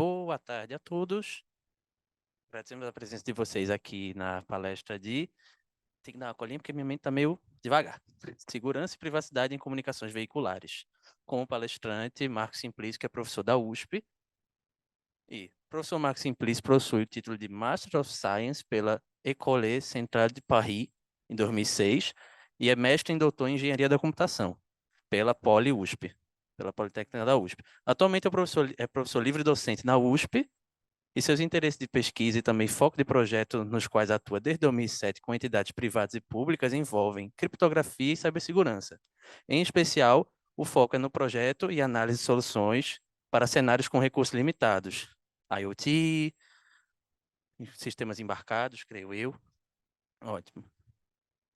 Boa tarde a todos. Agradecemos a presença de vocês aqui na palestra de... Tem que dar uma colinha porque minha mente está meio devagar. Segurança e privacidade em comunicações veiculares. Com o palestrante Marco Simplício, que é professor da USP. E o professor Marco Simplício possui o título de Master of Science pela École Centrale de Paris, em 2006, e é mestre em doutor em Engenharia da Computação, pela Poli-USP, pela Politécnica da USP. Atualmente é professor livre docente na USP, e seus interesses de pesquisa e também foco de projeto nos quais atua desde 2007 com entidades privadas e públicas envolvem criptografia e cibersegurança. Em especial, o foco é no projeto e análise de soluções para cenários com recursos limitados, IoT, sistemas embarcados, creio eu. Ótimo.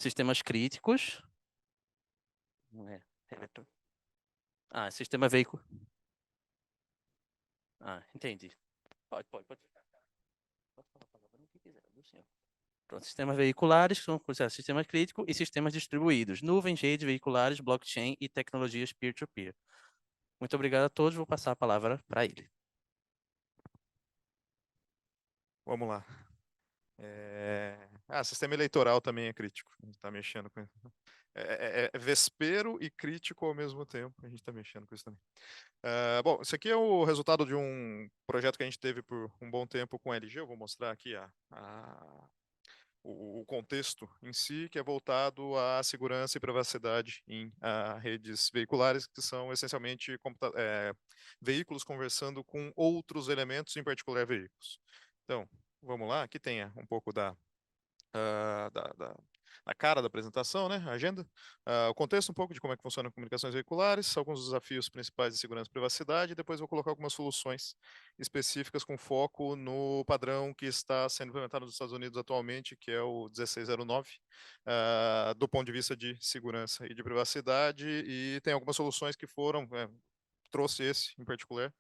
Sistemas críticos. Não é. Sistema veículo. Entendi. Pode. Pode falar a palavra no que quiser, do senhor. Pronto, sistemas veiculares, que são considerados sistemas críticos, e sistemas distribuídos, nuvens, redes veiculares, blockchain e tecnologias peer-to-peer. Muito obrigado a todos, vou passar a palavra para ele. Vamos lá. Sistema eleitoral também é crítico. A gente está mexendo com isso. É vespero e crítico ao mesmo tempo. A gente está mexendo com isso também. Bom, esse aqui é o resultado de um projeto que a gente teve por um bom tempo com a LG. Eu vou mostrar aqui o contexto em si, que é voltado à segurança e privacidade em redes veiculares, que são essencialmente veículos conversando com outros elementos, em particular veículos. Então, vamos lá, aqui tem um pouco da cara da apresentação, né? A agenda, o contexto um pouco de como é que funcionam comunicações veiculares, alguns desafios principais de segurança e privacidade, e depois vou colocar algumas soluções específicas com foco no padrão que está sendo implementado nos Estados Unidos atualmente, que é o 1609, do ponto de vista de segurança e de privacidade, e tem algumas soluções que trouxe esse em particular,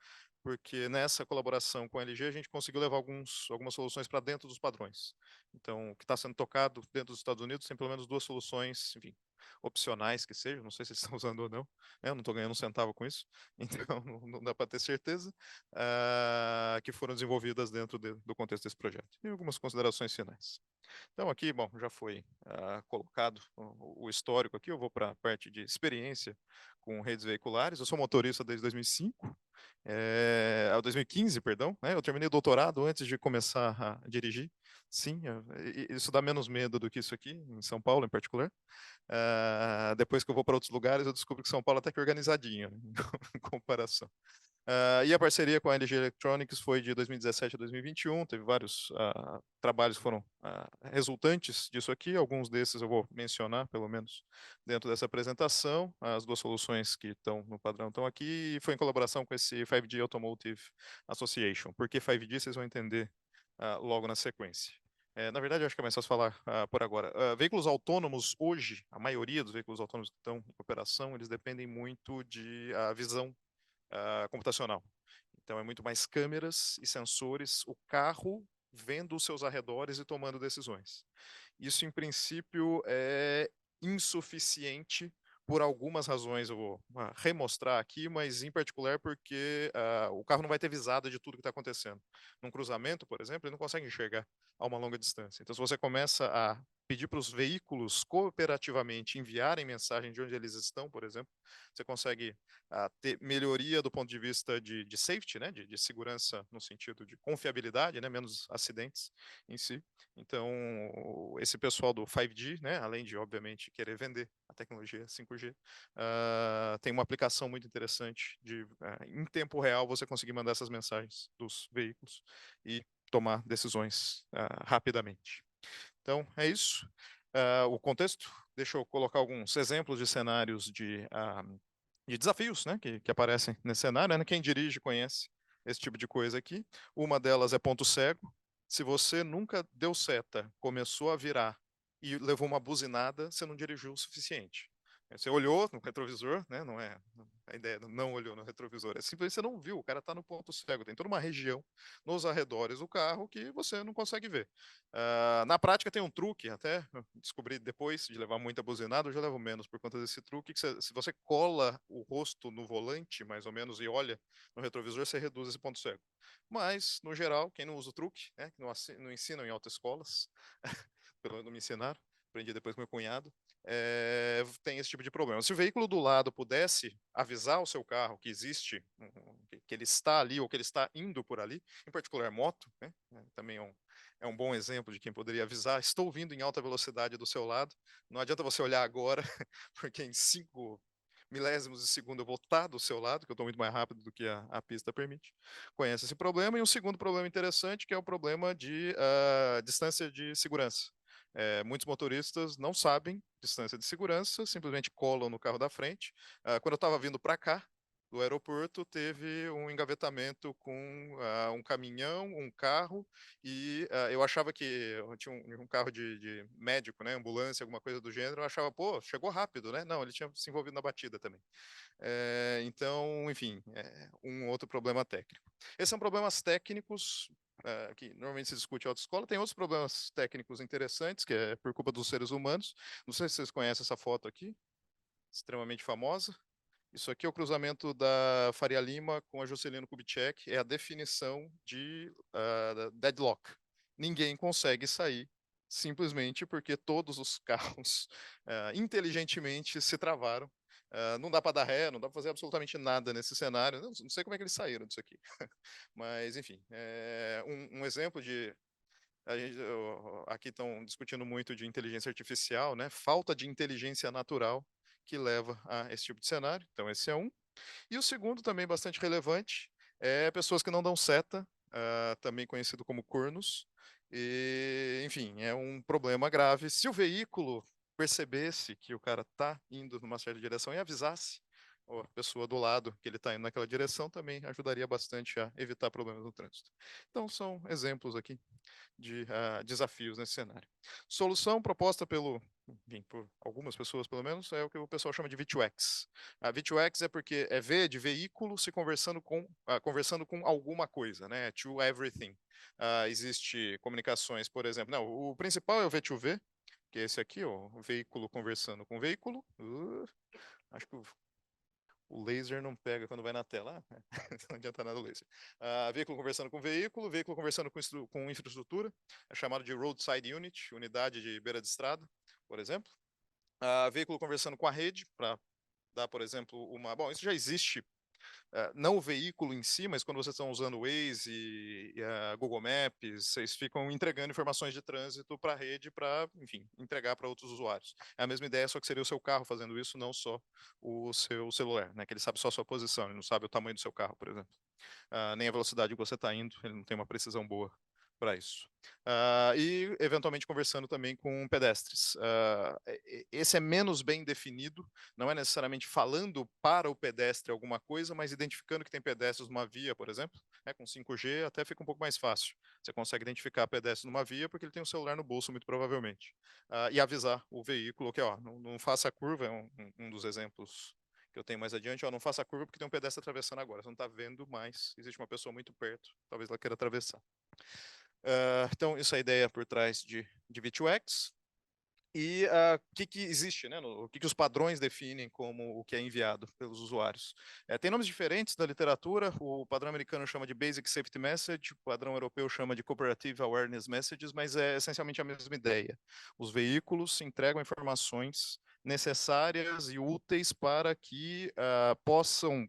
porque nessa colaboração com a LG a gente conseguiu levar algumas soluções para dentro dos padrões. Então, o que está sendo tocado dentro dos Estados Unidos tem pelo menos duas soluções, enfim, opcionais que sejam, não sei se eles estão usando ou não, né? Eu não estou ganhando um centavo com isso, então não dá para ter certeza, que foram desenvolvidas dentro do contexto desse projeto. E algumas considerações finais. Então aqui, bom, já foi colocado o histórico aqui, eu vou para a parte de experiência com redes veiculares. Eu sou motorista desde 2005, 2015, perdão, né? Eu terminei o doutorado antes de começar a dirigir. Sim, isso dá menos medo do que isso aqui, em São Paulo em particular. Depois que eu vou para outros lugares, eu descubro que São Paulo é até que organizadinho, né? Em comparação. E a parceria com a LG Electronics foi de 2017 a 2021, teve vários trabalhos que foram resultantes disso aqui, alguns desses eu vou mencionar, pelo menos, dentro dessa apresentação. As duas soluções que estão no padrão estão aqui, e foi em colaboração com esse 5G Automotive Association. Por que 5G, vocês vão entender logo na sequência. Na verdade, eu acho que é mais fácil falar por agora. Veículos autônomos, hoje, a maioria dos veículos autônomos que estão em operação, eles dependem muito de visão computacional. Então, é muito mais câmeras e sensores, o carro vendo os seus arredores e tomando decisões. Isso, em princípio, é insuficiente por algumas razões, eu vou remostrar aqui, mas em particular porque o carro não vai ter visada de tudo que está acontecendo. Num cruzamento, por exemplo, ele não consegue enxergar a uma longa distância. Então, se você começa a pedir para os veículos cooperativamente enviarem mensagem de onde eles estão, por exemplo, você consegue ter melhoria do ponto de vista de safety, né, de segurança no sentido de confiabilidade, né, menos acidentes em si. Então, esse pessoal do 5G, né, além de, obviamente, querer vender a tecnologia 5G, tem uma aplicação muito interessante de, em tempo real, você conseguir mandar essas mensagens dos veículos e tomar decisões rapidamente. Então, é isso. O contexto, deixa eu colocar alguns exemplos de cenários de desafios, né, que aparecem nesse cenário, né? Quem dirige conhece esse tipo de coisa aqui. Uma delas é ponto cego. Se você nunca deu seta, começou a virar e levou uma buzinada, você não dirigiu o suficiente. Você olhou no retrovisor, né? Não é a ideia, não olhou no retrovisor, é simplesmente você não viu, o cara está no ponto cego, tem toda uma região nos arredores do carro que você não consegue ver. Na prática tem um truque, até descobri depois de levar muita buzinada, eu já levo menos por conta desse truque, que se você cola o rosto no volante, mais ou menos, e olha no retrovisor, você reduz esse ponto cego. Mas, no geral, quem não usa o truque, né, que não ensinam em autoescolas, pelo menos não me ensinaram, aprendi depois com meu cunhado, tem esse tipo de problema. Se o veículo do lado pudesse avisar o seu carro que existe, que ele está ali ou que ele está indo por ali, em particular moto, né, também é um bom exemplo de quem poderia avisar, estou vindo em alta velocidade do seu lado, não adianta você olhar agora, porque em 5 milésimos de segundo eu vou estar do seu lado, que eu estou muito mais rápido do que a pista permite. Conhece esse problema. E um segundo problema interessante, que é o problema de distância de segurança. Muitos motoristas não sabem distância de segurança, simplesmente colam no carro da frente. Quando eu estava vindo para cá, do aeroporto, teve um engavetamento com um caminhão, um carro, e eu achava que eu tinha um carro de médico, né, ambulância, alguma coisa do gênero, eu achava, pô, chegou rápido, né? Não, ele tinha se envolvido na batida também. Então, enfim, um outro problema técnico. Esses são problemas técnicos que normalmente se discute em autoescola. Tem outros problemas técnicos interessantes, que é por culpa dos seres humanos. Não sei se vocês conhecem essa foto aqui, extremamente famosa. Isso aqui é o cruzamento da Faria Lima com a Juscelino Kubitschek, é a definição de deadlock. Ninguém consegue sair simplesmente porque todos os carros inteligentemente se travaram. Não dá para dar ré, não dá para fazer absolutamente nada nesse cenário. Não sei como é que eles saíram disso aqui. Mas, enfim, um exemplo de aqui estão discutindo muito de inteligência artificial, né? Falta de inteligência natural que leva a esse tipo de cenário. Então, esse é um. E o segundo, também bastante relevante, é pessoas que não dão seta, também conhecido como cornos. E, enfim, é um problema grave. Se o veículo percebesse que o cara está indo numa certa direção e avisasse a pessoa do lado que ele está indo naquela direção, também ajudaria bastante a evitar problemas no trânsito. Então, são exemplos aqui de desafios nesse cenário. Solução proposta enfim, por algumas pessoas pelo menos, é o que o pessoal chama de V2X. A V2X é porque é V de veículo se conversando com alguma coisa, né? To everything. Existe comunicações, por exemplo, não, o principal é o V2V, que é esse aqui, ó, o veículo conversando com veículo. Acho que o laser não pega quando vai na tela. Não adianta nada o laser. Veículo conversando com veículo conversando com infraestrutura, é chamado de roadside unit, unidade de beira de estrada, por exemplo. Veículo conversando com a rede, para dar, por exemplo, Bom, isso já existe, não o veículo em si, mas quando vocês estão usando o Waze e a Google Maps, vocês ficam entregando informações de trânsito para a rede para, enfim, entregar para outros usuários. É a mesma ideia, só que seria o seu carro fazendo isso, não só o seu celular, né? Que ele sabe só a sua posição, ele não sabe o tamanho do seu carro, por exemplo. Nem a velocidade que você está indo, ele não tem uma precisão boa para isso. E, eventualmente, conversando também com pedestres. Esse é menos bem definido, não é necessariamente falando para o pedestre alguma coisa, mas identificando que tem pedestres numa via, por exemplo, com 5G até fica um pouco mais fácil. Você consegue identificar pedestre numa via porque ele tem um celular no bolso, muito provavelmente. E avisar o veículo que, ó, não faça a curva, é um dos exemplos que eu tenho mais adiante, ó, não faça a curva porque tem um pedestre atravessando agora. Você não está vendo mais, existe uma pessoa muito perto, talvez ela queira atravessar. Então, isso é a ideia por trás de V2X. E o que existe, né? O que os padrões definem como o que é enviado pelos usuários. Tem nomes diferentes na literatura, o padrão americano chama de Basic Safety Message, o padrão europeu chama de Cooperative Awareness Messages, mas é essencialmente a mesma ideia. Os veículos entregam informações necessárias e úteis para que possam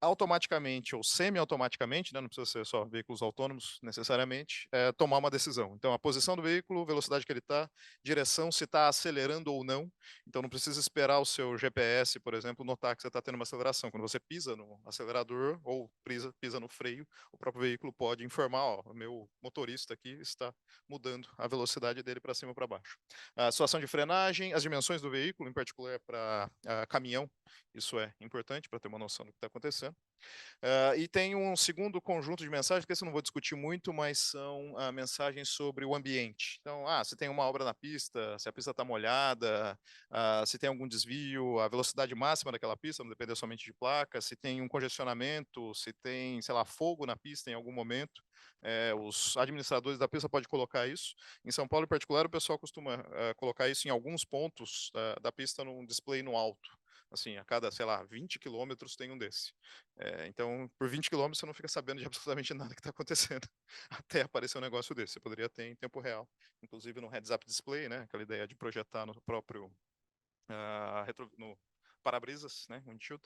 automaticamente ou semi-automaticamente, né, não precisa ser só veículos autônomos necessariamente, tomar uma decisão. Então, a posição do veículo, velocidade que ele está, direção, se está acelerando ou não. Então, não precisa esperar o seu GPS, por exemplo, notar que você está tendo uma aceleração. Quando você pisa no acelerador ou pisa no freio, o próprio veículo pode informar, ó, o meu motorista aqui está mudando a velocidade dele para cima ou para baixo. A situação de frenagem, as dimensões do veículo, em particular para caminhão, isso é importante para ter uma noção do que está acontecendo. E tem um segundo conjunto de mensagens, que esse eu não vou discutir muito, mas são mensagens sobre o ambiente. Então, se tem uma obra na pista, se a pista está molhada, se tem algum desvio, a velocidade máxima daquela pista, não depender somente de placa, se tem um congestionamento, se tem, sei lá, fogo na pista em algum momento. Os administradores da pista podem colocar isso. Em São Paulo, em particular, o pessoal costuma colocar isso em alguns pontos da pista num display no alto. Assim, a cada, sei lá, 20 quilômetros tem um desse. Então, por 20 quilômetros você não fica sabendo de absolutamente nada que está acontecendo até aparecer um negócio desse. Você poderia ter em tempo real, inclusive no heads-up display, né? Aquela ideia de projetar no próprio no para-brisas, né? Windshield.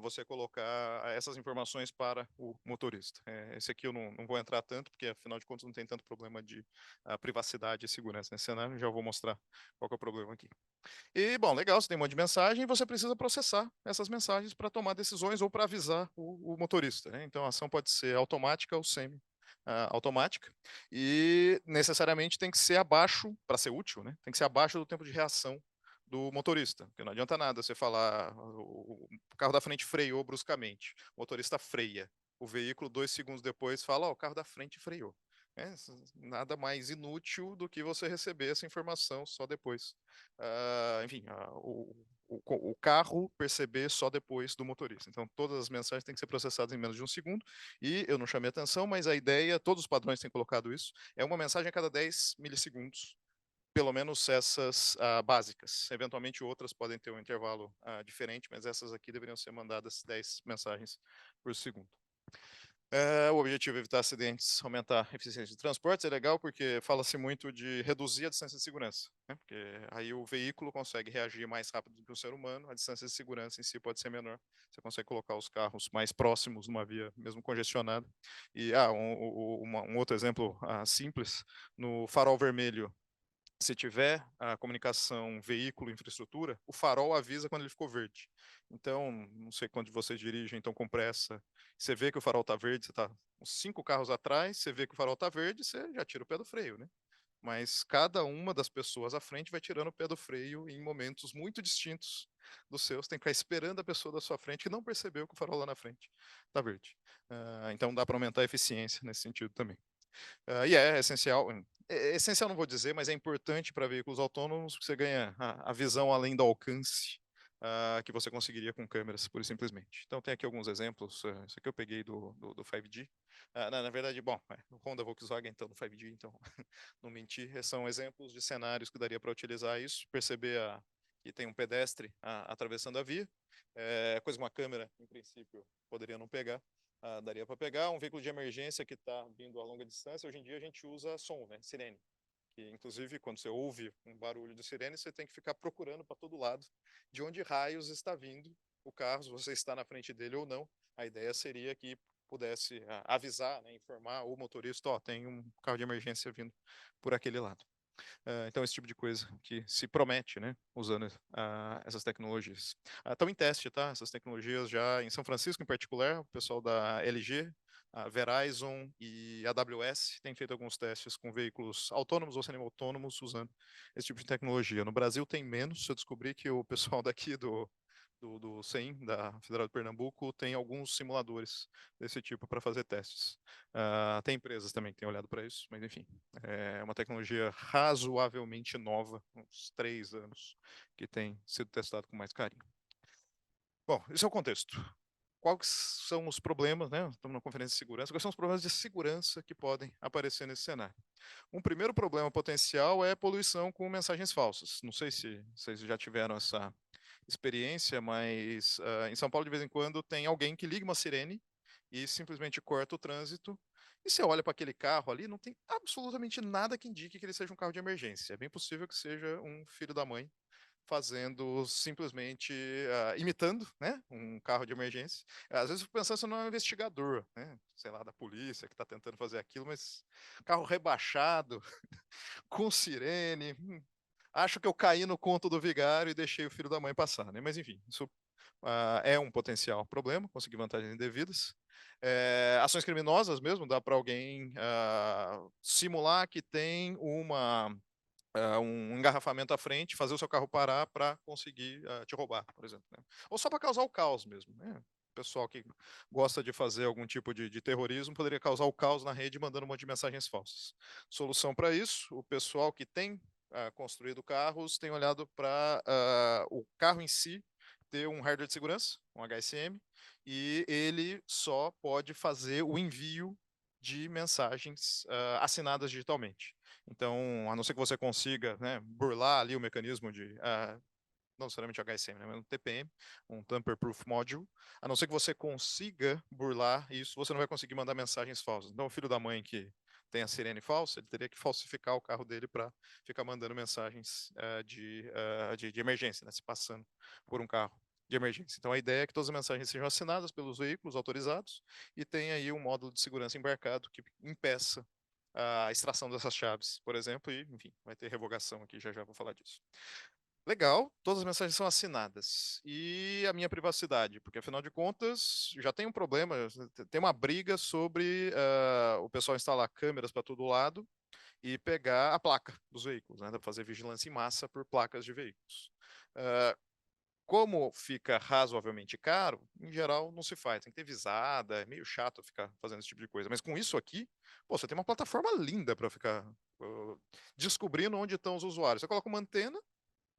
Você colocar essas informações para o motorista. Esse aqui eu não vou entrar tanto, porque afinal de contas não tem tanto problema de privacidade e segurança nesse cenário. Já vou mostrar qual que é o problema aqui. E, bom, legal, você tem um monte de mensagem e você precisa processar essas mensagens para tomar decisões ou para avisar o motorista, né? Então, a ação pode ser automática ou semi-automática e necessariamente tem que ser abaixo, para ser útil, né? Tem que ser abaixo do tempo de reação do motorista, porque não adianta nada você falar o carro da frente freou bruscamente, o motorista freia, o veículo 2 segundos depois fala, o carro da frente freou. Nada mais inútil do que você receber essa informação só depois. Enfim, o carro perceber só depois do motorista. Então, todas as mensagens têm que ser processadas em menos de 1 segundo. E eu não chamei atenção, mas a ideia, todos os padrões têm colocado isso, é uma mensagem a cada 10 milissegundos. Pelo menos essas básicas. Eventualmente outras podem ter um intervalo diferente, mas essas aqui deveriam ser mandadas 10 mensagens por segundo. O objetivo é evitar acidentes, aumentar a eficiência de transportes. É legal porque fala-se muito de reduzir a distância de segurança, né? Porque aí o veículo consegue reagir mais rápido do que o ser humano, a distância de segurança em si pode ser menor. Você consegue colocar os carros mais próximos numa via, mesmo congestionada. E um outro exemplo simples, no farol vermelho, se tiver a comunicação veículo-infraestrutura, o farol avisa quando ele ficou verde. Então, não sei quando você dirige, então com pressa, você vê que o farol está verde, você está uns 5 carros atrás, você vê que o farol está verde, você já tira o pé do freio, né? Mas cada uma das pessoas à frente vai tirando o pé do freio em momentos muito distintos dos seus. Tem que ficar esperando a pessoa da sua frente que não percebeu que o farol lá na frente está verde. Então dá para aumentar a eficiência nesse sentido também. E é essencial, essencial não vou dizer, mas é importante para veículos autônomos, porque você ganha a visão além do alcance que você conseguiria com câmeras, pura e simplesmente. Então tem aqui alguns exemplos, isso aqui eu peguei do 5G. Na verdade, bom, o Honda Volkswagen então do 5G, então não menti, são exemplos de cenários que daria para utilizar isso, perceber que tem um pedestre atravessando a via, coisa que uma câmera, em princípio, poderia não pegar. Daria para pegar um veículo de emergência que está vindo a longa distância. Hoje em dia a gente usa som, né? Sirene. Que, inclusive, quando você ouve um barulho de sirene, você tem que ficar procurando para todo lado de onde raios está vindo o carro, se você está na frente dele ou não. A ideia seria que pudesse avisar, né, informar o motorista, tem um carro de emergência vindo por aquele lado. Então, esse tipo de coisa que se promete, né, usando essas tecnologias. Estão em teste, tá? Essas tecnologias já em São Francisco, em particular, o pessoal da LG, a Verizon e a AWS têm feito alguns testes com veículos autônomos ou semi-autônomos usando esse tipo de tecnologia. No Brasil tem menos. Eu descobri que o pessoal daqui do CEIM, da Federal de Pernambuco, tem alguns simuladores desse tipo para fazer testes. Tem empresas também que têm olhado para isso, mas enfim, é uma tecnologia razoavelmente nova, uns 3 anos, que tem sido testado com mais carinho. Bom, esse é o contexto. Quais são os problemas, né? Estamos numa conferência de segurança, quais são os problemas de segurança que podem aparecer nesse cenário? Um primeiro problema potencial é poluição com mensagens falsas. Não sei se vocês já tiveram essa experiência, mas em São Paulo, de vez em quando, tem alguém que liga uma sirene e simplesmente corta o trânsito. E você olha para aquele carro ali, não tem absolutamente nada que indique que ele seja um carro de emergência. É bem possível que seja um filho da mãe fazendo simplesmente, imitando, né, um carro de emergência. Às vezes eu fico pensando se não é um investigador, né, sei lá, da polícia que está tentando fazer aquilo, mas carro rebaixado, com sirene, acho que eu caí no conto do vigário e deixei o filho da mãe passar, né, mas enfim, isso é um potencial problema, conseguir vantagens indevidas. Ações criminosas mesmo, dá para alguém simular que tem um engarrafamento à frente, fazer o seu carro parar para conseguir te roubar, por exemplo. Né? Ou só para causar o caos mesmo. Né? pessoal que gosta de fazer algum tipo de terrorismo poderia causar o caos na rede mandando um monte de mensagens falsas. Solução para isso, o pessoal que tem construído carros tem olhado para o carro em si ter um hardware de segurança, um HSM, e ele só pode fazer o envio de mensagens assinadas digitalmente. Então, a não ser que você consiga, né, burlar ali o mecanismo de não necessariamente HSM, né, mas um TPM, um Tamper Proof Module, a não ser que você consiga burlar isso, você não vai conseguir mandar mensagens falsas. Então, o filho da mãe que tem a sirene falsa, ele teria que falsificar o carro dele para ficar mandando mensagens de emergência, né, se passando por um carro de emergência. Então, a ideia é que todas as mensagens sejam assinadas pelos veículos autorizados e tenha aí um módulo de segurança embarcado que impeça a extração dessas chaves, por exemplo, e, enfim, vai ter revogação aqui, já já vou falar disso. Legal, todas as mensagens são assinadas. E a minha privacidade? Porque, afinal de contas, já tem um problema, tem uma briga sobre o pessoal instalar câmeras para todo lado e pegar a placa dos veículos, né, fazer vigilância em massa por placas de veículos. Como fica razoavelmente caro, em geral não se faz, tem que ter visada, é meio chato ficar fazendo esse tipo de coisa. Mas com isso aqui, pô, você tem uma plataforma linda para ficar descobrindo onde estão os usuários. Você coloca uma antena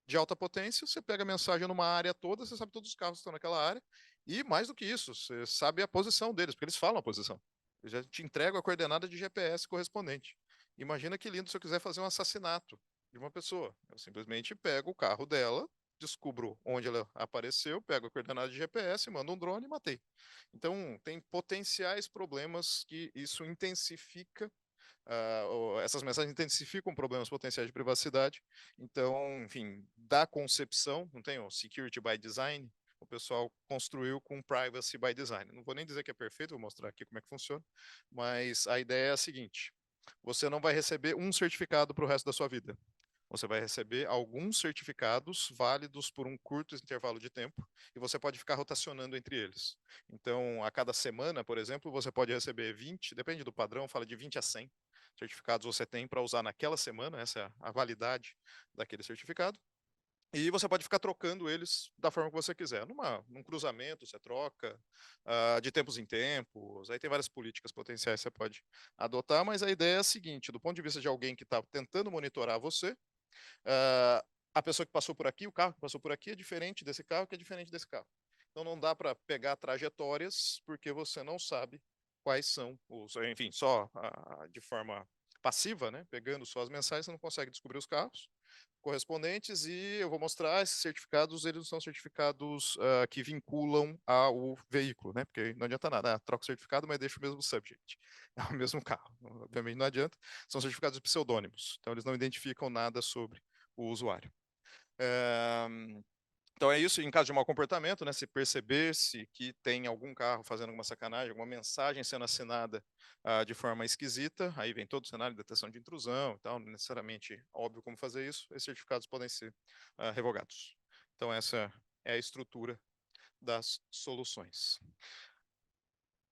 de alta potência, você pega a mensagem numa área toda, você sabe todos os carros que estão naquela área, e mais do que isso, você sabe a posição deles, porque eles falam a posição. Eles já te entregam a coordenada de GPS correspondente. Imagina que lindo se eu quiser fazer um assassinato de uma pessoa. Eu simplesmente pego o carro dela, descubro onde ela apareceu, pego a coordenada de GPS, mando um drone e matei. Então, tem potenciais problemas que isso intensifica essas mensagens intensificam problemas potenciais de privacidade. Então, enfim, da concepção, não tem o security by design, o pessoal construiu com privacy by design. Não vou nem dizer que é perfeito, vou mostrar aqui como é que funciona, mas a ideia é a seguinte: você não vai receber um certificado para o resto da sua vida. Você vai receber alguns certificados válidos por um curto intervalo de tempo e você pode ficar rotacionando entre eles. Então, a cada semana, por exemplo, você pode receber 20, depende do padrão, fala de 20 a 100 certificados você tem para usar naquela semana, essa é a validade daquele certificado. E você pode ficar trocando eles da forma que você quiser. Num cruzamento, você troca, de tempos em tempos. Aí tem várias políticas potenciais que você pode adotar, mas a ideia é a seguinte: do ponto de vista de alguém que está tentando monitorar você, a pessoa que passou por aqui, o carro que passou por aqui é diferente desse carro, que é diferente desse carro. Então não dá para pegar trajetórias, porque você não sabe quais são os, enfim, só de forma passiva, né? Pegando só as mensagens, você não consegue descobrir os carros correspondentes e eu vou mostrar esses certificados, eles não são certificados que vinculam ao veículo, né? Porque não adianta nada, troca o certificado, mas deixa o mesmo subject, é o mesmo carro. Obviamente não adianta, são certificados pseudônimos, então eles não identificam nada sobre o usuário. Então é isso, em caso de mau comportamento, né, se perceber-se que tem algum carro fazendo alguma sacanagem, alguma mensagem sendo assinada de forma esquisita, aí vem todo o cenário de detecção de intrusão e tal, não necessariamente óbvio como fazer isso, esses certificados podem ser revogados. Então essa é a estrutura das soluções.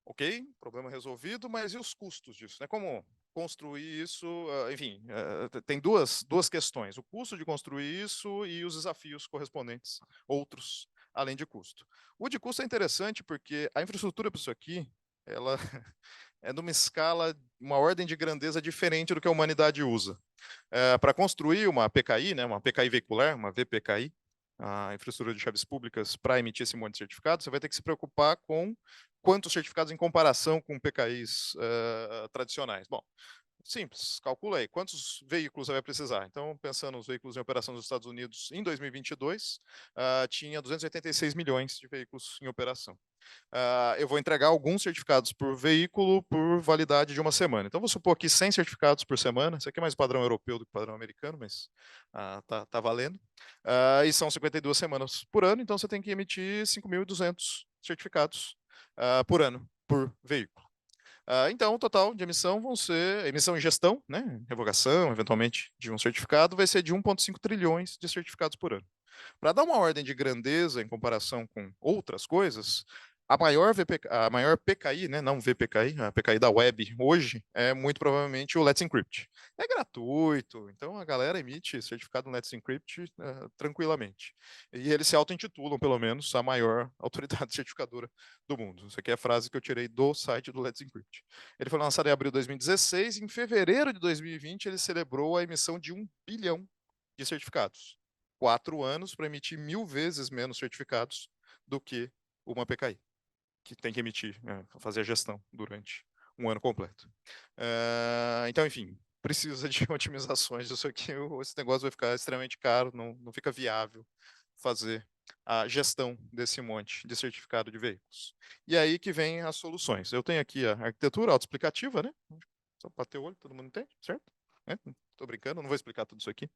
Ok, problema resolvido, mas e os custos disso? Né? Como construir isso? Enfim, tem duas questões: o custo de construir isso e os desafios correspondentes, outros, além de custo. O de custo é interessante porque a infraestrutura para isso aqui, ela é numa escala, uma ordem de grandeza diferente do que a humanidade usa. Para construir uma PKI, né, uma PKI veicular, uma VPKI, a infraestrutura de chaves públicas, para emitir esse monte de certificados, você vai ter que se preocupar com quantos certificados em comparação com PKIs tradicionais. Bom, simples, calcula aí, quantos veículos você vai precisar? Então, pensando nos veículos em operação dos Estados Unidos, em 2022, tinha 286 milhões de veículos em operação. Eu vou entregar alguns certificados por veículo por validade de uma semana. Então, vou supor aqui 100 certificados por semana. Isso aqui é mais padrão europeu do que padrão americano, mas tá valendo. E são 52 semanas por ano, então você tem que emitir 5.200 certificados por ano, por veículo. Então, o total de emissão vão ser, emissão e gestão, né, revogação, eventualmente, de um certificado, vai ser de 1,5 trilhões de certificados por ano. Para dar uma ordem de grandeza em comparação com outras coisas, a maior PKI, né, não VPKI, a PKI da web hoje é muito provavelmente o Let's Encrypt. É gratuito, então a galera emite certificado no Let's Encrypt tranquilamente. E eles se auto-intitulam, pelo menos, a maior autoridade certificadora do mundo. Isso aqui é a frase que eu tirei do site do Let's Encrypt. Ele foi lançado em abril de 2016 e em fevereiro de 2020 ele celebrou a emissão de 1 bilhão de certificados. 4 anos para emitir 1000 vezes menos certificados do que uma PKI que tem que emitir, fazer a gestão durante um ano completo. Então, enfim, precisa de otimizações disso aqui, esse negócio vai ficar extremamente caro, não fica viável fazer a gestão desse monte de certificado de veículos. E aí que vem as soluções. Eu tenho aqui a arquitetura autoexplicativa, né? Só bater o olho, todo mundo entende, certo? Estou brincando, não vou explicar tudo isso aqui.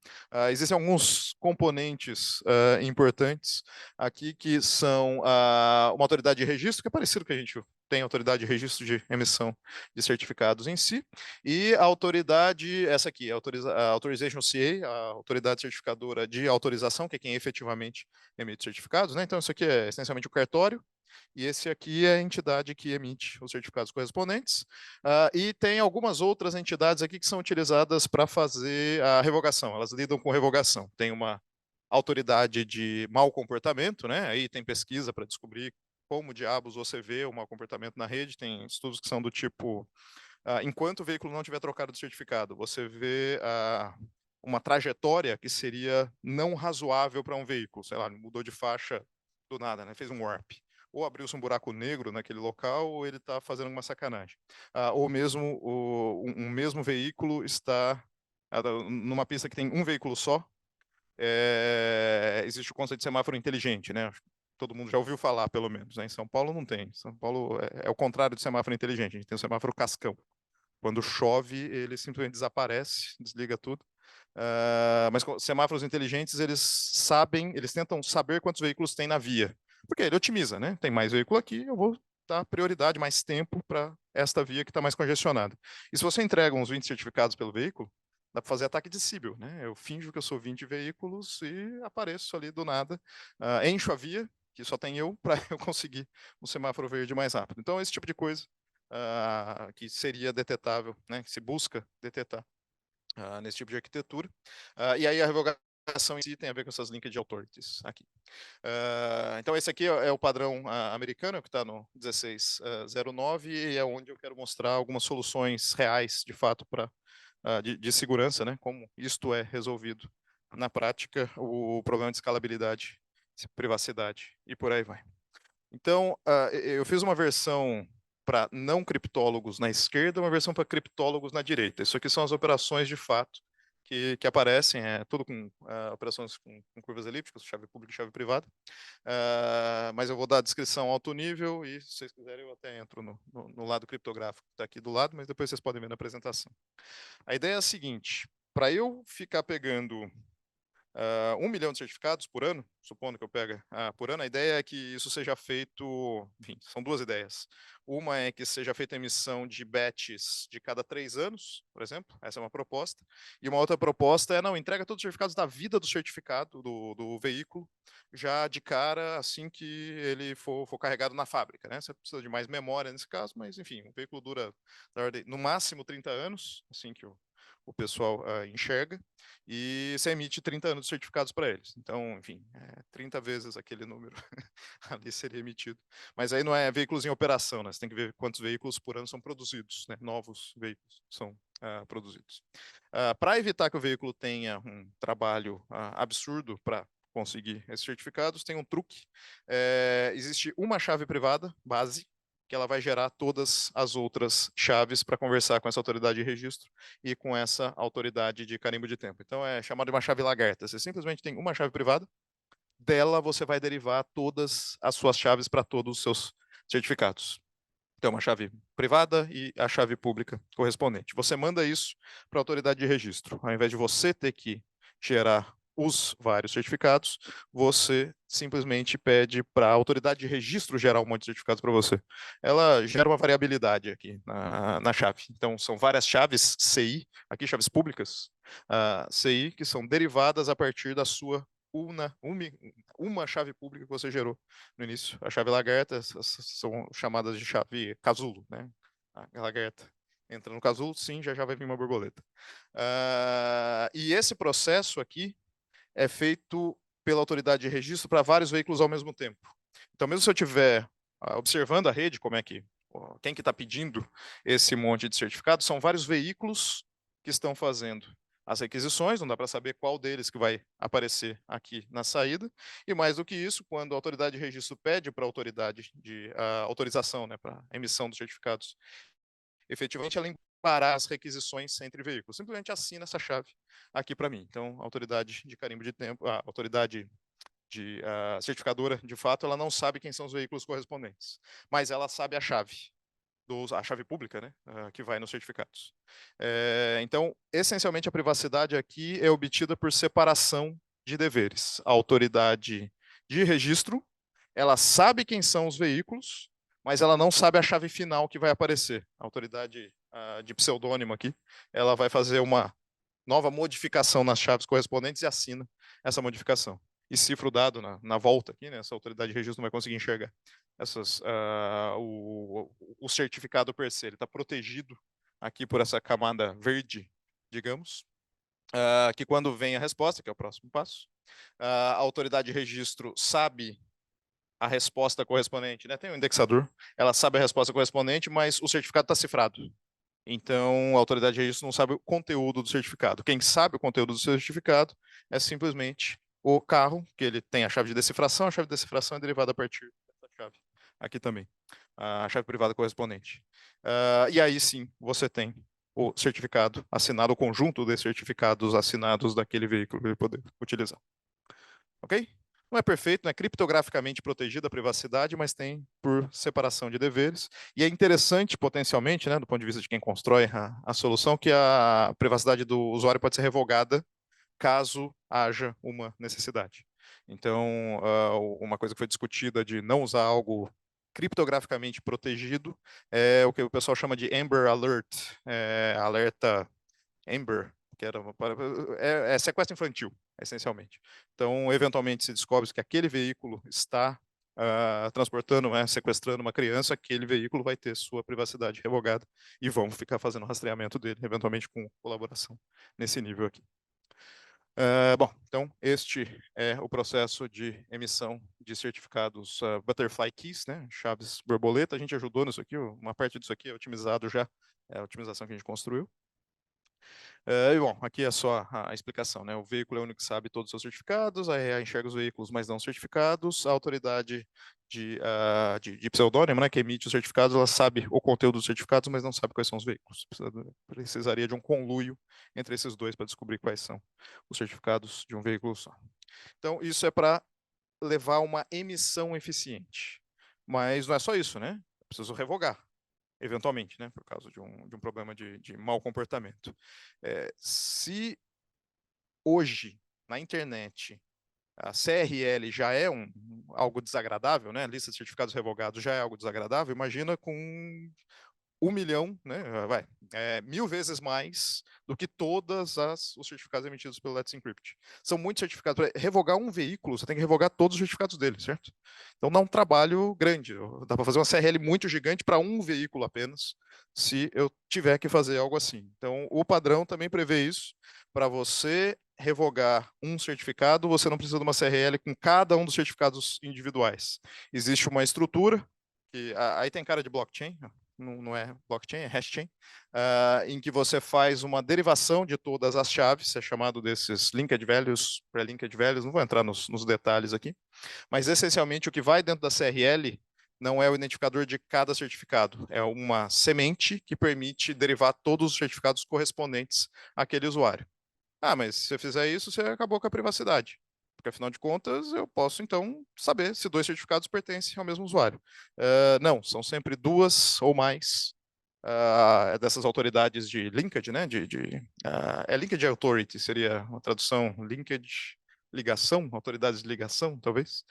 Existem alguns componentes importantes aqui que são uma autoridade de registro, que é parecido com a gente tem autoridade de registro de emissão de certificados em si, e a autoridade, essa aqui, a Authorization CA, a autoridade certificadora de autorização, que é quem efetivamente emite certificados, né? Então, isso aqui é essencialmente o cartório, e esse aqui é a entidade que emite os certificados correspondentes. E tem algumas outras entidades aqui que são utilizadas para fazer a revogação, elas lidam com revogação. Tem uma autoridade de mau comportamento, né? Aí tem pesquisa para descobrir como diabos você vê o mau comportamento na rede, tem estudos que são do tipo, enquanto o veículo não tiver trocado de certificado, você vê uma trajetória que seria não razoável para um veículo, sei lá, mudou de faixa do nada, né? Fez um warp. Ou abriu-se um buraco negro naquele local, ou ele está fazendo uma sacanagem. Ou mesmo um mesmo veículo está numa pista que tem um veículo só, existe o conceito de semáforo inteligente, né? Todo mundo já ouviu falar, pelo menos. Né? Em São Paulo não tem. São Paulo é o contrário do semáforo inteligente. A gente tem o semáforo cascão. Quando chove, ele simplesmente desaparece, desliga tudo. Mas semáforos inteligentes, eles tentam saber quantos veículos tem na via. Porque ele otimiza, né? Tem mais veículo aqui, eu vou dar prioridade, mais tempo para esta via que está mais congestionada. E se você entrega uns 20 certificados pelo veículo, dá para fazer ataque de Síbil, né? Eu finjo que eu sou 20 veículos e apareço ali do nada, encho a via, que só tem eu, para eu conseguir um semáforo verde mais rápido. Então, esse tipo de coisa que seria detetável, né? Que se busca detetar nesse tipo de arquitetura. E aí a revogação em si tem a ver com essas linked authorities aqui. Então esse aqui é o padrão americano, que está no 1609, e é onde eu quero mostrar algumas soluções reais, de fato, de segurança, né? Como isto é resolvido na prática, o problema de escalabilidade, privacidade e por aí vai. Então, eu fiz uma versão para não criptólogos na esquerda, uma versão para criptólogos na direita. Isso aqui são as operações de fato que aparecem, tudo com operações com curvas elípticas, chave pública e chave privada. Mas eu vou dar a descrição alto nível e, se vocês quiserem, eu até entro no lado criptográfico que está aqui do lado, mas depois vocês podem ver na apresentação. A ideia é a seguinte: para eu ficar pegando 1 milhão de certificados por ano, supondo que eu pegue por ano, a ideia é que isso seja feito, enfim, são duas ideias. Uma é que seja feita a emissão de batches de cada 3 anos, por exemplo, essa é uma proposta. E uma outra proposta é, não, entrega todos os certificados da vida do certificado, do veículo, já de cara, assim que ele for carregado na fábrica, né? Você precisa de mais memória nesse caso, mas, enfim, o veículo dura, no máximo, 30 anos, assim que o pessoal enxerga, e você emite 30 anos de certificados para eles. Então, enfim, 30 vezes aquele número ali seria emitido. Mas aí não é veículos em operação, né? Você tem que ver quantos veículos por ano são produzidos, né? Novos veículos são produzidos. Para evitar que o veículo tenha um trabalho absurdo para conseguir esses certificados, tem um truque. Existe uma chave privada, base, que ela vai gerar todas as outras chaves para conversar com essa autoridade de registro e com essa autoridade de carimbo de tempo. Então é chamado de uma chave lagarta. Você simplesmente tem uma chave privada, dela você vai derivar todas as suas chaves para todos os seus certificados. Então, uma chave privada e a chave pública correspondente. Você manda isso para a autoridade de registro. Ao invés de você ter que gerar os vários certificados, você simplesmente pede para a autoridade de registro gerar um monte de certificados para você. Ela gera uma variabilidade aqui na chave. Então, são várias chaves CI, aqui chaves públicas, CI, que são derivadas a partir da sua uma chave pública que você gerou no início. A chave lagarta são chamadas de chave casulo, né? A lagarta entra no casulo, sim, já vai vir uma borboleta. E esse processo aqui é feito pela autoridade de registro para vários veículos ao mesmo tempo. Então, mesmo se eu estiver observando a rede, quem que está pedindo esse monte de certificado, são vários veículos que estão fazendo as requisições, não dá para saber qual deles que vai aparecer aqui na saída, e mais do que isso, quando a autoridade de registro pede para a autoridade de autorização, né, para a emissão dos certificados, efetivamente ela parar as requisições entre veículos. Simplesmente assina essa chave aqui para mim. Então, a autoridade de carimbo de tempo, a autoridade de certificadora, de fato, ela não sabe quem são os veículos correspondentes, mas ela sabe a chave. A chave pública, né, que vai nos certificados. Então, essencialmente, a privacidade aqui é obtida por separação de deveres. A autoridade de registro, ela sabe quem são os veículos, mas ela não sabe a chave final que vai aparecer. A autoridade de pseudônimo aqui, ela vai fazer uma nova modificação nas chaves correspondentes e assina essa modificação. E cifra o dado na volta aqui, né? Essa autoridade de registro não vai conseguir enxergar o certificado per se. Ele está protegido aqui por essa camada verde, digamos, que quando vem a resposta, que é o próximo passo, a autoridade de registro sabe a resposta correspondente, né? Tem um indexador, ela sabe a resposta correspondente, mas o certificado está cifrado. Então, a autoridade de registro não sabe o conteúdo do certificado. Quem sabe o conteúdo do certificado é simplesmente o carro, que ele tem a chave de decifração. A chave de decifração é derivada a partir dessa chave. Aqui também, a chave privada correspondente. E aí sim, você tem o certificado assinado, o conjunto de certificados assinados daquele veículo para ele poder utilizar. Ok? Não é perfeito, não é criptograficamente protegida a privacidade, mas tem por separação de deveres. E é interessante, potencialmente, né, do ponto de vista de quem constrói a solução, que a privacidade do usuário pode ser revogada caso haja uma necessidade. Então, uma coisa que foi discutida de não usar algo criptograficamente protegido é o que o pessoal chama de Amber Alert, alerta Amber, que é sequestro infantil, essencialmente. Então, eventualmente, se descobre que aquele veículo está transportando, sequestrando uma criança, aquele veículo vai ter sua privacidade revogada e vão ficar fazendo rastreamento dele, eventualmente com colaboração nesse nível aqui. Bom, então este é o processo de emissão de certificados Butterfly Keys, né, chaves borboleta. A gente ajudou nisso aqui, uma parte disso aqui é otimizado já, é a otimização que a gente construiu. E bom, aqui é só a explicação, né? O veículo é o único que sabe todos os seus certificados, a REA enxerga os veículos, mas não certificados. A autoridade de pseudônimo, né, que emite os certificados, ela sabe o conteúdo dos certificados, mas não sabe quais são os veículos. Precisaria de um conluio entre esses dois para descobrir quais são os certificados de um veículo só. Então, isso é para levar uma emissão eficiente. Mas não é só isso, né? Eu preciso revogar eventualmente, né, por causa de um problema de mau comportamento. Se hoje, na internet, a CRL já é algo desagradável, né, a lista de certificados revogados já é algo desagradável, imagina com 1 milhão, né, 1000 vezes mais do que todos os certificados emitidos pelo Let's Encrypt. São muitos certificados. Para revogar um veículo, você tem que revogar todos os certificados dele, certo? Então dá um trabalho grande. Dá para fazer uma CRL muito gigante para um veículo apenas, se eu tiver que fazer algo assim. Então o padrão também prevê isso. Para você revogar um certificado, você não precisa de uma CRL com cada um dos certificados individuais. Existe uma estrutura, que aí tem cara de blockchain, não é blockchain, é hashchain, em que você faz uma derivação de todas as chaves, é chamado desses linked values, pré-linked values, não vou entrar nos detalhes aqui, mas essencialmente o que vai dentro da CRL não é o identificador de cada certificado, é uma semente que permite derivar todos os certificados correspondentes àquele usuário. Mas se você fizer isso, você acabou com a privacidade. Porque, afinal de contas, eu posso, então, saber se 2 certificados pertencem ao mesmo usuário. Não, são sempre 2 ou mais dessas autoridades de linkage, né? Linkage Authority, seria uma tradução, linkage, ligação, autoridades de ligação, talvez,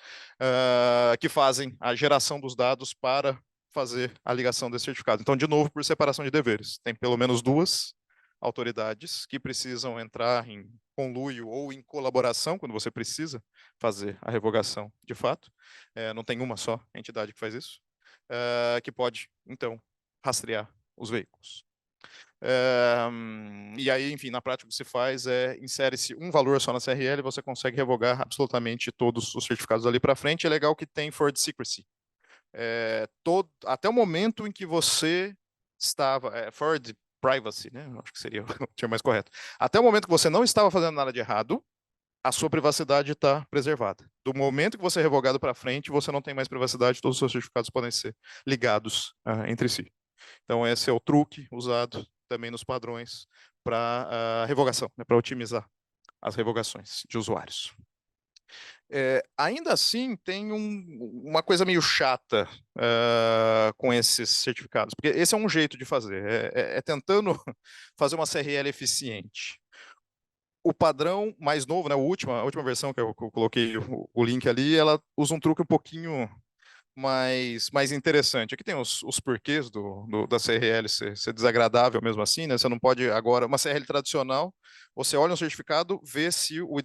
que fazem a geração dos dados para fazer a ligação desse certificado. Então, de novo, por separação de deveres. Tem pelo menos 2 autoridades que precisam entrar em conluio ou em colaboração, quando você precisa fazer a revogação de fato. Não tem uma só entidade que faz isso, que pode, então, rastrear os veículos. E aí, enfim, na prática o que se faz insere-se um valor só na CRL e você consegue revogar absolutamente todos os certificados ali para frente. É legal que tem forward secrecy. Até o momento em que você estava... forward privacy, né? Acho que seria o termo mais correto. Até o momento que você não estava fazendo nada de errado, a sua privacidade está preservada. Do momento que você é revogado para frente, você não tem mais privacidade, todos os seus certificados podem ser ligados entre si. Então, esse é o truque usado também nos padrões para revogação, né, para otimizar as revogações de usuários. Ainda assim, tem uma coisa meio chata com esses certificados, porque esse é um jeito de fazer, tentando fazer uma CRL eficiente. O padrão mais novo, né, a última versão que eu coloquei o link ali, ela usa um truque um pouquinho mais interessante. Aqui tem os porquês da CRL ser desagradável mesmo assim, né? Você não pode agora, uma CRL tradicional, você olha um certificado, vê se o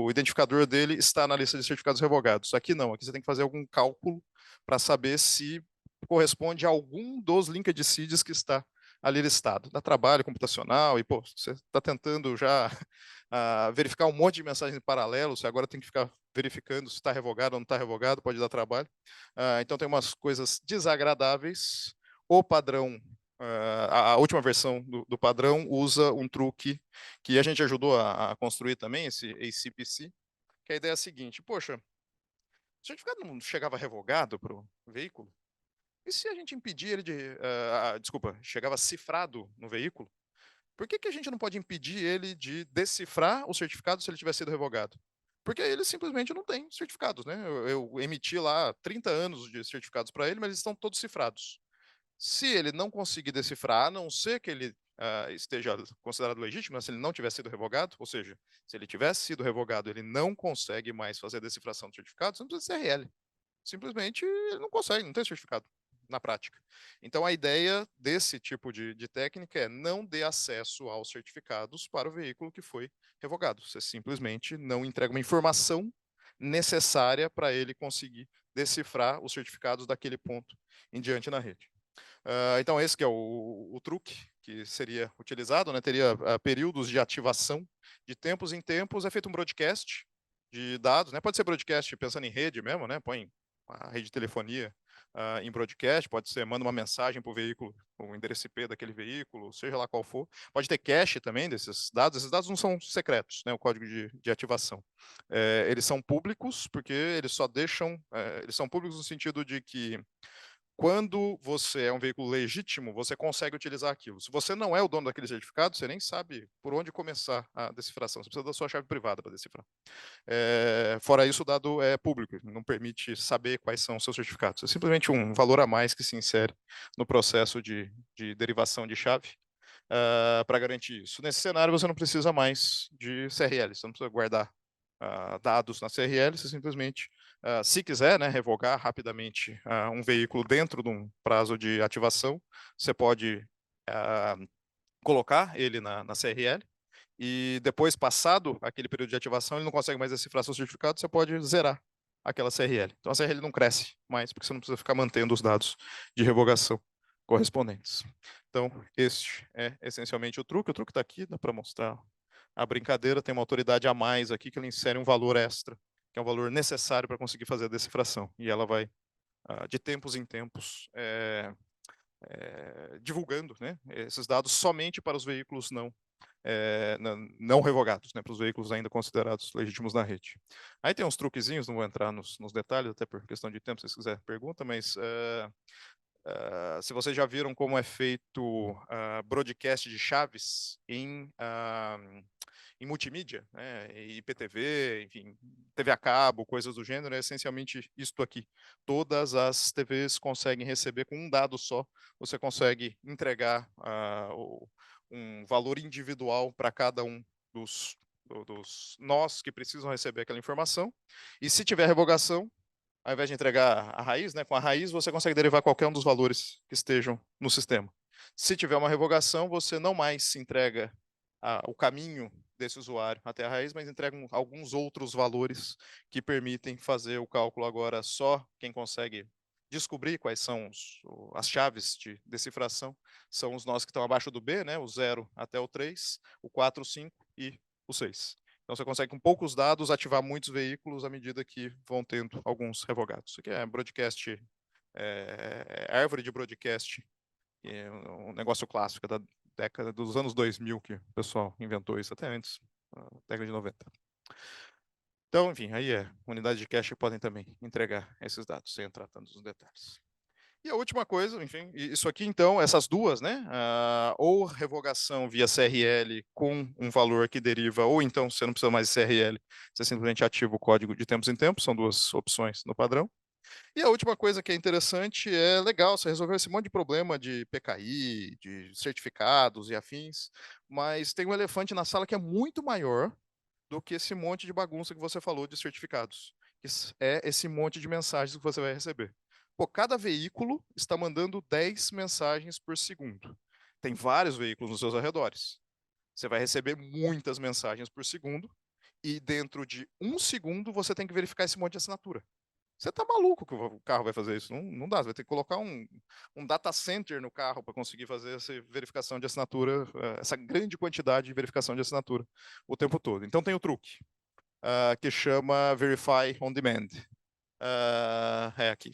identificador dele está na lista de certificados revogados. Aqui não, aqui você tem que fazer algum cálculo para saber se corresponde a algum dos linked seeds que está ali listado. Dá trabalho computacional e, pô, você está tentando já verificar um monte de mensagens em paralelo, você agora tem que ficar verificando se está revogado ou não está revogado, pode dar trabalho. Então tem umas coisas desagradáveis. O padrão, a última versão do padrão usa um truque que a gente ajudou a construir também, esse ACPC, que a ideia é a seguinte: poxa, o certificado não chegava revogado para o veículo? E se a gente impedir ele de... desculpa, chegava cifrado no veículo? Por que a gente não pode impedir ele de decifrar o certificado se ele tiver sido revogado? Porque ele simplesmente não tem certificados, né? Eu emiti lá 30 anos de certificados para ele, mas eles estão todos cifrados. Se ele não conseguir decifrar, a não ser que ele esteja considerado legítimo, né? Se ele não tiver sido revogado, ou seja, se ele tivesse sido revogado, ele não consegue mais fazer a decifração do certificado, você não precisa de CRL. Simplesmente ele não consegue, não tem certificado na prática. Então, a ideia desse tipo de técnica é não dê acesso aos certificados para o veículo que foi revogado. Você simplesmente não entrega uma informação necessária para ele conseguir decifrar os certificados daquele ponto em diante na rede. Então, esse que é o truque que seria utilizado, né? Teria períodos de ativação de tempos em tempos, é feito um broadcast de dados, né? Pode ser broadcast pensando em rede mesmo, né? Põe a rede de telefonia em broadcast, pode ser, manda uma mensagem para o veículo, o endereço IP daquele veículo, seja lá qual for. Pode ter cache também desses dados, esses dados não são secretos, né, o código de ativação. Eles são públicos, porque eles só deixam, eles são públicos no sentido de que quando você é um veículo legítimo, você consegue utilizar aquilo. Se você não é o dono daquele certificado, você nem sabe por onde começar a decifração. Você precisa da sua chave privada para decifrar. Fora isso, o dado é público, não permite saber quais são os seus certificados. É simplesmente um valor a mais que se insere no processo de derivação de chave para garantir isso. Nesse cenário, você não precisa mais de CRL, você não precisa guardar dados na CRL, você simplesmente, se quiser, né, revogar rapidamente um veículo dentro de um prazo de ativação, você pode colocar ele na CRL, e depois, passado aquele período de ativação, ele não consegue mais decifrar seu certificado, você pode zerar aquela CRL. Então a CRL não cresce mais, porque você não precisa ficar mantendo os dados de revogação correspondentes. Então, este é essencialmente o truque. O truque está aqui, dá para mostrar a brincadeira. Tem uma autoridade a mais aqui que ela insere um valor extra, que é um valor necessário para conseguir fazer a decifração. E ela vai, de tempos em tempos, divulgando, né, esses dados somente para os veículos não revogados, né, para os veículos ainda considerados legítimos na rede. Aí tem uns truquezinhos, não vou entrar nos detalhes, até por questão de tempo, se vocês quiserem pergunta, mas se vocês já viram como é feito broadcast de chaves em multimídia, né, IPTV, enfim, TV a cabo, coisas do gênero, é essencialmente isto aqui. Todas as TVs conseguem receber com um dado só, você consegue entregar um valor individual para cada um dos nós que precisam receber aquela informação, e se tiver revogação, ao invés de entregar a raiz, né, com a raiz você consegue derivar qualquer um dos valores que estejam no sistema. Se tiver uma revogação, você não mais se entrega o caminho desse usuário até a raiz, mas entregam alguns outros valores que permitem fazer o cálculo agora. Só quem consegue descobrir quais são as chaves de decifração são os nós que estão abaixo do B, né? O 0 até o 3, o 4, o 5 e o 6. Então você consegue, com poucos dados, ativar muitos veículos à medida que vão tendo alguns revogados. Isso aqui é broadcast, árvore de broadcast, é um negócio clássico da década dos anos 2000 que o pessoal inventou isso, até antes, década de 90. Então, enfim, aí unidades de cache podem também entregar esses dados, sem entrar tanto nos detalhes. E a última coisa, enfim, isso aqui então, essas duas, né? Ou revogação via CRL com um valor que deriva, ou então você não precisa mais de CRL, você simplesmente ativa o código de tempos em tempos, são duas opções no padrão. E a última coisa que é interessante, é legal, você resolveu esse monte de problema de PKI, de certificados e afins, mas tem um elefante na sala que é muito maior do que esse monte de bagunça que você falou de certificados. É esse monte de mensagens que você vai receber. Pô, cada veículo está mandando 10 mensagens por segundo. Tem vários veículos nos seus arredores. Você vai receber muitas mensagens por segundo e dentro de 1 segundo você tem que verificar esse monte de assinatura. Você tá maluco que o carro vai fazer isso? Não, não dá, você vai ter que colocar um data center no carro para conseguir fazer essa verificação de assinatura, essa grande quantidade de verificação de assinatura o tempo todo. Então tem o truque, que chama Verify on Demand. Aqui,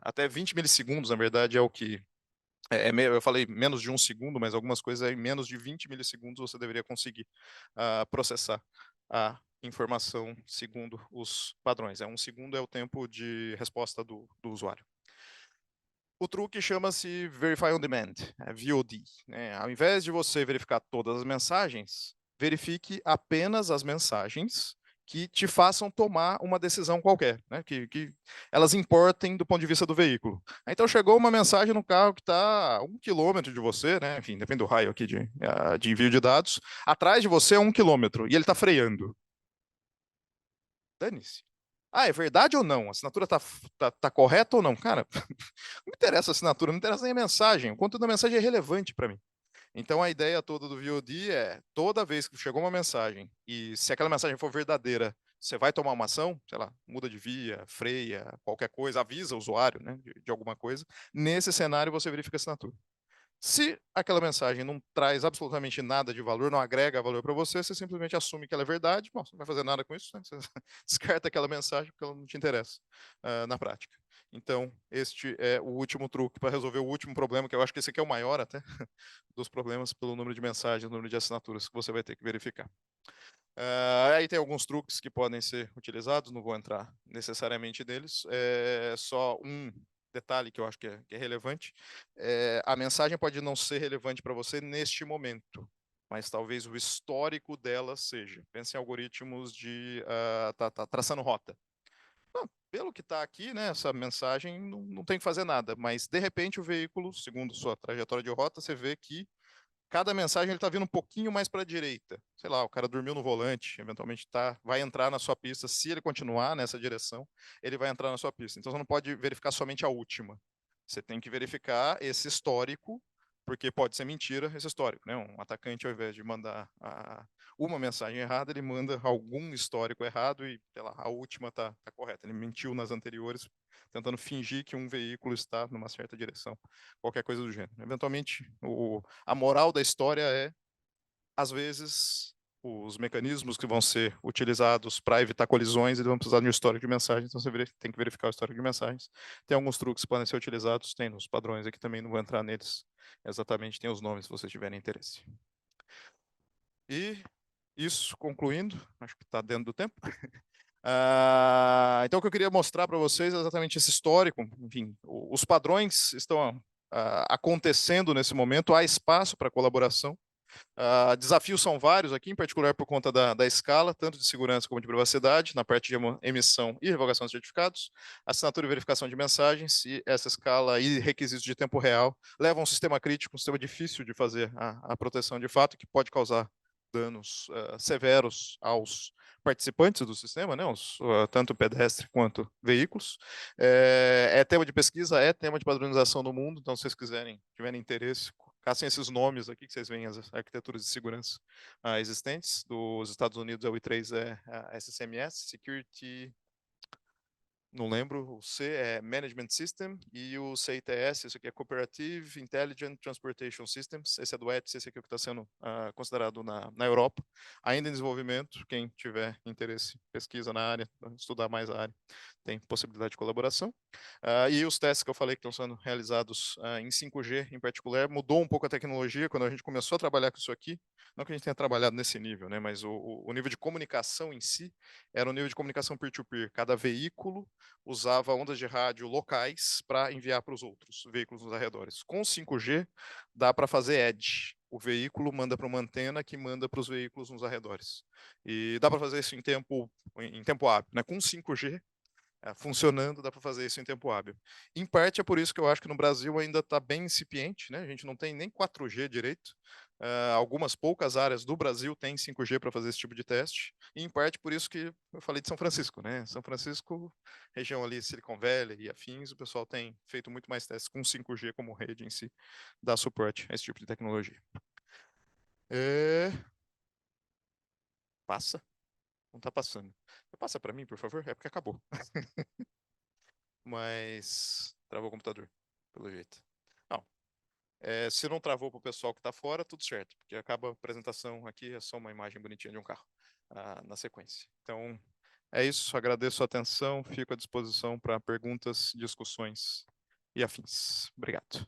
até 20 milissegundos, na verdade, é o que... eu falei menos de 1 segundo, mas algumas coisas em menos de 20 milissegundos você deveria conseguir processar a informação segundo os padrões. 1 segundo é o tempo de resposta do usuário. O truque chama-se Verify on Demand, VOD. Né? Ao invés de você verificar todas as mensagens, verifique apenas as mensagens que te façam tomar uma decisão qualquer, né? que elas importem do ponto de vista do veículo. Então chegou uma mensagem no carro que está a 1 quilômetro de você, né? Enfim, depende do raio aqui de envio de dados, atrás de você é 1 quilômetro e ele está freando. Dane-se. É verdade ou não? A assinatura tá correta ou não? Cara, não me interessa a assinatura, não me interessa nem a mensagem. O conteúdo da mensagem é relevante para mim. Então, a ideia toda do VOD é, toda vez que chegou uma mensagem, e se aquela mensagem for verdadeira, você vai tomar uma ação, sei lá, muda de via, freia, qualquer coisa, avisa o usuário, né, de alguma coisa. Nesse cenário, você verifica a assinatura. Se aquela mensagem não traz absolutamente nada de valor, não agrega valor para você, você simplesmente assume que ela é verdade, bom, você não vai fazer nada com isso, né? Você descarta aquela mensagem porque ela não te interessa na prática. Então, este é o último truque para resolver o último problema, que eu acho que esse aqui é o maior até, dos problemas pelo número de mensagens, número de assinaturas que você vai ter que verificar. Aí tem alguns truques que podem ser utilizados, não vou entrar necessariamente neles, só um detalhe que eu acho que é relevante. A mensagem pode não ser relevante para você neste momento, mas talvez o histórico dela seja. Pense em algoritmos de traçando rota. Não, pelo que está aqui, né, essa mensagem não tem que fazer nada, mas de repente o veículo, segundo sua trajetória de rota, você vê que cada mensagem ele está vindo um pouquinho mais para a direita. Sei lá, o cara dormiu no volante, eventualmente vai entrar na sua pista. Se ele continuar nessa direção, ele vai entrar na sua pista. Então você não pode verificar somente a última. Você tem que verificar esse histórico, porque pode ser mentira esse histórico. Né? Um atacante, ao invés de mandar uma mensagem errada, ele manda algum histórico errado e, sei lá, a última está correta. Ele mentiu nas anteriores, tentando fingir que um veículo está numa certa direção, qualquer coisa do gênero. Eventualmente, a moral da história é, às vezes, os mecanismos que vão ser utilizados para evitar colisões, eles vão precisar de um histórico de mensagens, então você tem que verificar o histórico de mensagens. Tem alguns truques que podem ser utilizados, tem nos padrões aqui também, não vou entrar neles exatamente, tem os nomes se vocês tiverem interesse. E isso, concluindo, acho que está dentro do tempo. Então, o que eu queria mostrar para vocês é exatamente esse histórico. Enfim, os padrões estão acontecendo nesse momento, há espaço para colaboração. Desafios são vários aqui, em particular por conta da escala, tanto de segurança como de privacidade, na parte de emissão e revogação de certificados, assinatura e verificação de mensagens, e essa escala e requisitos de tempo real levam a um sistema crítico, um sistema difícil de fazer a proteção de fato, que pode causar danos severos aos participantes do sistema, né, tanto pedestre quanto veículos. É tema de pesquisa, é tema de padronização no mundo, então se vocês tiverem interesse, Caçem esses nomes aqui que vocês veem, as arquiteturas de segurança existentes. Dos Estados Unidos, o I3 é a SCMS, Security, não lembro, o C é Management System, e o CITS, isso aqui é Cooperative Intelligent Transportation Systems, esse é do ETS, esse aqui é o que está sendo considerado na Europa, ainda em desenvolvimento. Quem tiver interesse, pesquisa na área, estudar mais a área, tem possibilidade de colaboração. E os testes que eu falei que estão sendo realizados em 5G em particular, mudou um pouco a tecnologia quando a gente começou a trabalhar com isso aqui, não que a gente tenha trabalhado nesse nível, né, mas o nível de comunicação em si era um nível de comunicação peer-to-peer. Cada veículo usava ondas de rádio locais para enviar para os outros veículos nos arredores. Com 5G, dá para fazer edge. O veículo manda para uma antena que manda para os veículos nos arredores. E dá para fazer isso em tempo hábil. Né? Com 5G, funcionando, dá para fazer isso em tempo hábil. Em parte é por isso que eu acho que no Brasil ainda está bem incipiente, né? A gente não tem nem 4G direito. Algumas poucas áreas do Brasil têm 5G para fazer esse tipo de teste. E em parte por isso que eu falei de São Francisco, né? São Francisco, região ali Silicon Valley e afins, o pessoal tem feito muito mais testes com 5G como rede em si, dá suporte a esse tipo de tecnologia. Passa? Não está passando. Passa para mim, por favor? É porque acabou. Mas travou o computador, pelo jeito. Não. Se não travou para o pessoal que está fora, tudo certo, porque acaba a apresentação aqui, é só uma imagem bonitinha de um carro na sequência. Então, é isso. Agradeço a atenção, fico à disposição para perguntas, discussões e afins. Obrigado.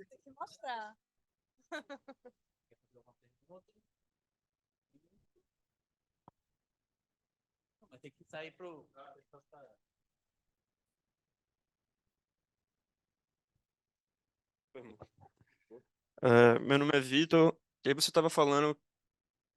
Tem que mostrar. Vai ter que sair pro. Meu nome é Vitor, e aí você estava falando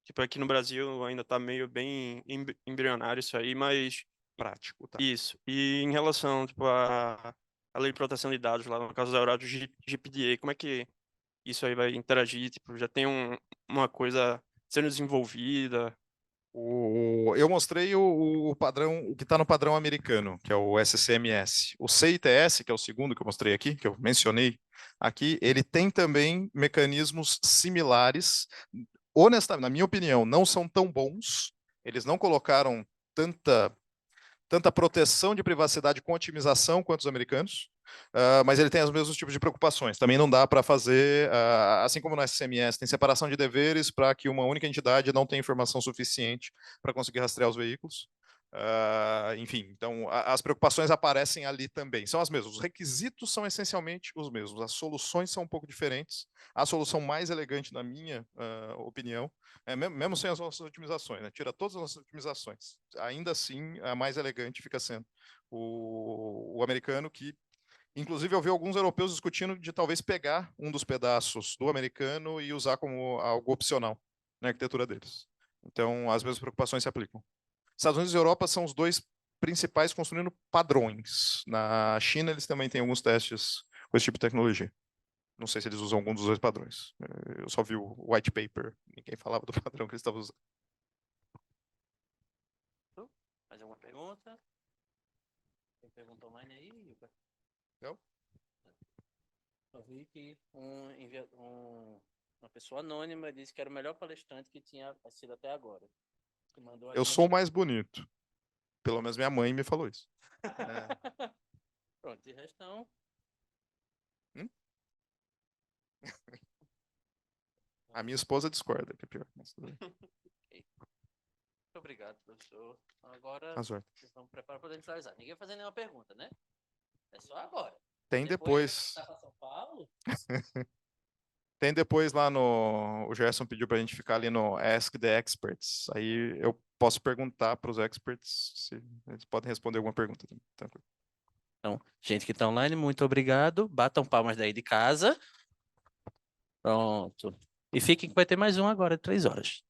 que para aqui no Brasil ainda está meio bem embrionário isso aí, mas Prático, tá? isso. E em relação tipo, a lei de proteção de dados lá no caso da Euradio GPDA, como é que isso aí vai interagir? Tipo, já tem uma coisa sendo desenvolvida? Eu mostrei o padrão, o que está no padrão americano, que é o SCMS. O CITS, que é o segundo que eu mostrei aqui, que eu mencionei aqui, ele tem também mecanismos similares. Honestamente, na minha opinião, não são tão bons. Eles não colocaram tanta proteção de privacidade com otimização quanto os americanos, mas ele tem os mesmos tipos de preocupações. Também não dá para fazer, assim como no SCMS, tem separação de deveres para que uma única entidade não tenha informação suficiente para conseguir rastrear os veículos. Enfim, então as preocupações aparecem ali também. São as mesmas. Os requisitos são essencialmente os mesmos. As soluções são um pouco diferentes. A solução mais elegante, na minha opinião, mesmo sem as nossas otimizações, né? Tira todas as nossas otimizações. Ainda assim, a mais elegante fica sendo o americano, que inclusive eu vi alguns europeus discutindo de talvez pegar um dos pedaços do americano e usar como algo opcional na arquitetura deles. Então, as mesmas preocupações se aplicam. Estados Unidos e Europa são os dois principais construindo padrões. Na China, eles também têm alguns testes com esse tipo de tecnologia. Não sei se eles usam algum dos dois padrões. Eu só vi o white paper. Ninguém falava do padrão que eles estavam usando. Mais alguma pergunta? Tem pergunta online aí, Yuka? Não? Eu vi que uma pessoa anônima disse que era o melhor palestrante que tinha sido até agora. Que mandou Eu aqui sou o mais bonito. Pelo menos minha mãe me falou isso. Pronto, de restão. A minha esposa discorda, que é pior. Muito obrigado, professor. Agora, Azul. vocês estão preparados para finalizar. Ninguém vai fazer nenhuma pergunta, né? É só agora. Tem depois. Tá para São Paulo? Tem depois lá no. O Gerson pediu para a gente ficar ali no Ask the Experts. Aí eu posso perguntar para os experts se eles podem responder alguma pergunta. Tranquilo. Então, gente que está online, muito obrigado. Batam palmas daí de casa. Pronto. E fiquem que vai ter mais um agora, 3 horas.